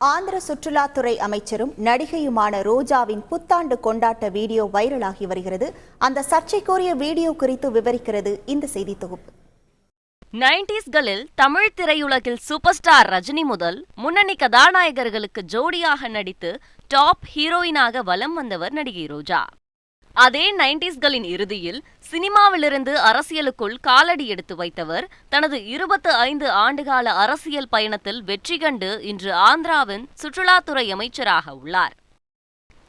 ஆந்திர சுற்றுலாத்துறை அமைச்சரும் நடிகையுமான ரோஜாவின் புத்தாண்டு கொண்டாட்ட வீடியோ வைரலாகி வருகிறது. அந்த சர்ச்சைக்குரிய வீடியோ குறித்து விவரிக்கிறது இந்த செய்தி தொகுப்பு. 90ஸ்களில் தமிழ் திரையுலகில் சூப்பர் ஸ்டார் ரஜினி முதல் முன்னணி கதாநாயகர்களுக்கு ஜோடியாக நடித்து டாப் ஹீரோயினாக வலம் வந்தவர் நடிகை ரோஜா. அதே 90ஸ்களின் இறுதியில் சினிமாவிலிருந்து அரசியலுக்குள் காலடி எடுத்து வைத்தவர் தனது 25 ஆண்டுகால அரசியல் பயணத்தில் வெற்றி கண்டு இன்று ஆந்திராவின் சுற்றுலாத்துறை அமைச்சராக உள்ளார்.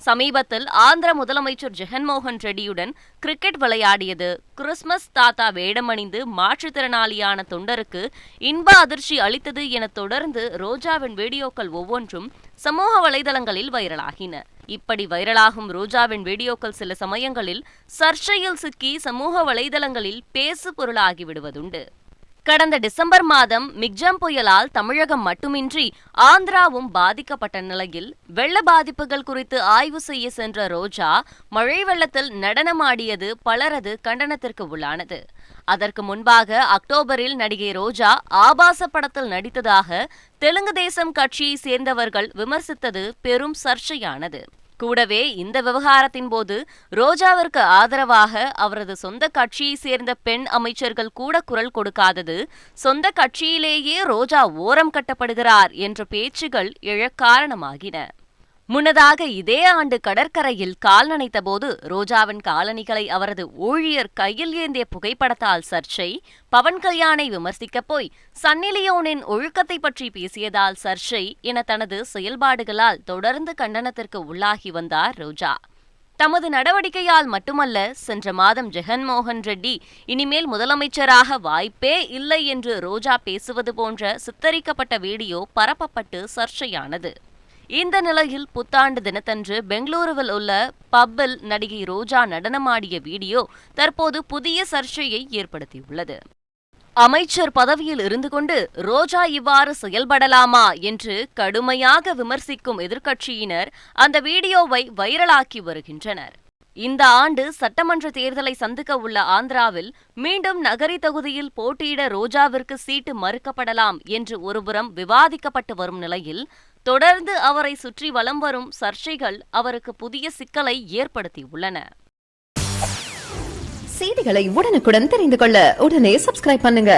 சமீபத்தில் ஆந்திர முதலமைச்சர் ஜெகன்மோகன் ரெட்டியுடன் கிரிக்கெட் விளையாடியது, கிறிஸ்துமஸ் தாத்தா வேடமணிந்து மாற்றுத்திறனாளியான தொண்டருக்கு இன்ப அதிர்ச்சி அளித்தது என தொடர்ந்து ரோஜாவின் வீடியோக்கள் ஒவ்வொன்றும் சமூக வலைதளங்களில் வைரலாகின. இப்படி வைரலாகும் ரோஜாவின் வீடியோக்கள் சில சமயங்களில் சர்ச்சையில் சிக்கி சமூக வலைதளங்களில் பேசு பொருளாகி விடுவதுண்டு. கடந்த டிசம்பர் மாதம் மிக்ஜாம் புயலால் தமிழகம் மட்டுமின்றி ஆந்திராவும் பாதிக்கப்பட்ட நிலையில் வெள்ள பாதிப்புகள் குறித்து ஆய்வு செய்ய சென்ற ரோஜா மழை வெள்ளத்தில் நடனமாடியது பலரது கண்டனத்திற்கு உள்ளானது. அதற்கு முன்பாக அக்டோபரில் நடிகை ரோஜா ஆபாச படத்தில் நடித்ததாக தெலுங்கு தேசம் கட்சியை சேர்ந்தவர்கள் விமர்சித்தது பெரும் சர்ச்சையானது. கூடவே இந்த விவகாரத்தின் போது ரோஜாவிற்கு ஆதரவாக அவரது சொந்த கட்சியை சேர்ந்த பெண் அமைச்சர்கள் கூட குரல் கொடுக்காதது, சொந்த கட்சியிலேயே ரோஜா ஓரம் கட்டப்படுகிறார் என்ற பேச்சுகள் எழக் காரணமாகின. முன்னதாக இதே ஆண்டு கடற்கரையில் கால் நனைத்தபோது ரோஜாவின் காலணிகளை அவரது ஊழியர் கையில் ஏந்திய புகைப்படத்தால் சர்ச்சை, பவன் கல்யாணை விமர்சிக்கப் போய் சன்னி லியோனின் ஒழுக்கத்தை பற்றி பேசியதால் சர்ச்சை என தனது செயல்பாடுகளால் தொடர்ந்து கண்டனத்திற்கு உள்ளாகி வந்தார் ரோஜா. தமது நடவடிக்கையால் மட்டுமல்ல, சென்ற மாதம் ஜெகன்மோகன் ரெட்டி இனிமேல் முதலமைச்சராக வாய்ப்பே இல்லை என்று ரோஜா பேசுவது போன்ற சித்தரிக்கப்பட்ட வீடியோ பரப்பப்பட்டு சர்ச்சையானது. இந்த நிலையில் புத்தாண்டு தினத்தன்று பெங்களூருவில் உள்ள பப்பில் நடிகை ரோஜா நடனமாடிய வீடியோ தற்போது புதிய சர்ச்சையை ஏற்படுத்தியுள்ளது. அமைச்சர் பதவியில் இருந்து கொண்டு ரோஜா இவ்வாறு செயல்படலாமா என்று கடுமையாக விமர்சிக்கும் எதிர்க்கட்சியினர் அந்த வீடியோவை வைரலாக்கி வருகின்றனர். இந்த ஆண்டு சட்டமன்ற தேர்தலை சந்திக்க உள்ள ஆந்திராவில் மீண்டும் நகரி தொகுதியில் போட்டியிட ரோஜாவிற்கு சீட்டு மறுக்கப்படலாம் என்று ஒருபுறம் விவாதிக்கப்பட்டு வரும் நிலையில் தொடர்ந்து அவரை சுற்றி வலம் வரும் சர்ச்சைகள் அவருக்கு புதிய சிக்கலை ஏற்படுத்தியுள்ளன. செய்திகளை உடனுக்குடன் தெரிந்து கொள்ள உடனே சப்ஸ்கிரைப் பண்ணுங்க.